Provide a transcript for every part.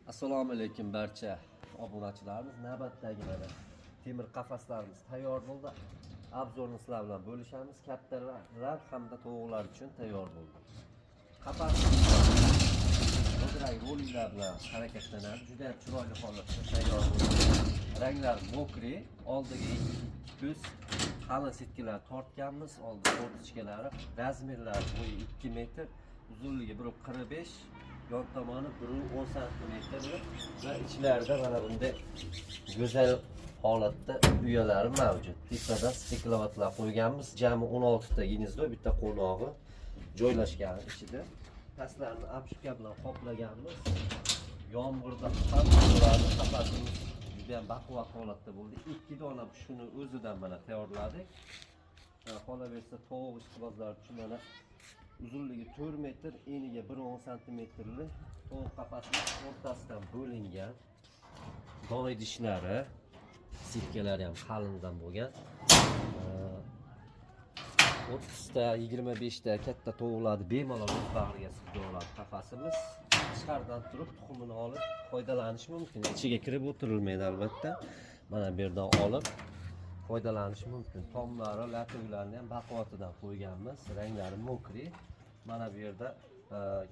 Assalomu alaykum barcha obunachilarimiz. Navbatdagi mana temir qafaslarimiz tayyor bo'ldi. Obzorni sizlar bilan bo'lishamiz. Kattalar hamda tovuqlar uchun tayyor bo'ldi. Qafas g'ildirak rolinglar bilan harakatlanadi. Juda ham chiroyli holatda tayyor bo'ldi. Ranglar mokri, oldiga ko'z qalin sitkalar tortganmiz. Oldi tortichkalari, razmerlari bo'yi 2 metr, uzunligi 1.45, yon tomoni 1.10 cm va ichlarida mana bunday go'zal holatda uyalari mavjud. Tepada stiklavatlar qo'yganmiz. Jami 16 ta gnezdo, bitta qo'nog'i joylashgan ichida. Pastlarini apshka bilan qoplaganmiz. Yomg'irda ham ularni qafasimiz juda ham baquvvat holatda bo'ldi. 2 dona shuni o'zidan mana tayyorladik. Qolaversa tovuq ishqibozlar uchun mana uzunligi 4 metr, eniga 1.10 cmli tovuq qafasining o'rtasidan bo'lingan. Doy idishlari, sitkalari ham qalindan bo'lgan. 30 ta, 25 ta katta tovuqlarni bemalol o'z bag'riga sig'ib oladi qafasimiz. Ichkaridan turib tuxumini olib foydalanish mumkin. Ichiga kirib o'tirilmaydi albatta. Mana bu yerdan olib foydalanish mumkin. Tomlari, latuklarini ham baquvvatidan qo'yganmiz. Ranglari mokri. Mana bu yerda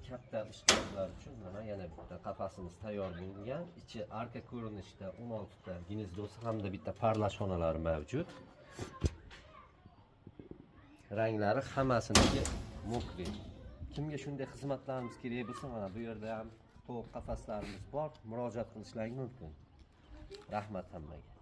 katta ishqibozlar uchun mana yana bitta qafasimiz tayyor bo'lgan. Ichi arka ko'rinishda 16 ta gnezdosi hamda bitta parlashxonalari mavjud. Ranglari hammasiniki mokri. Kimga shunday xizmatlarimiz kerak bo'lsa, mana bu yerda ham tovuq qafaslarimiz bor. Murojaat qilishlaringiz mumkin. Rahmat hammaga.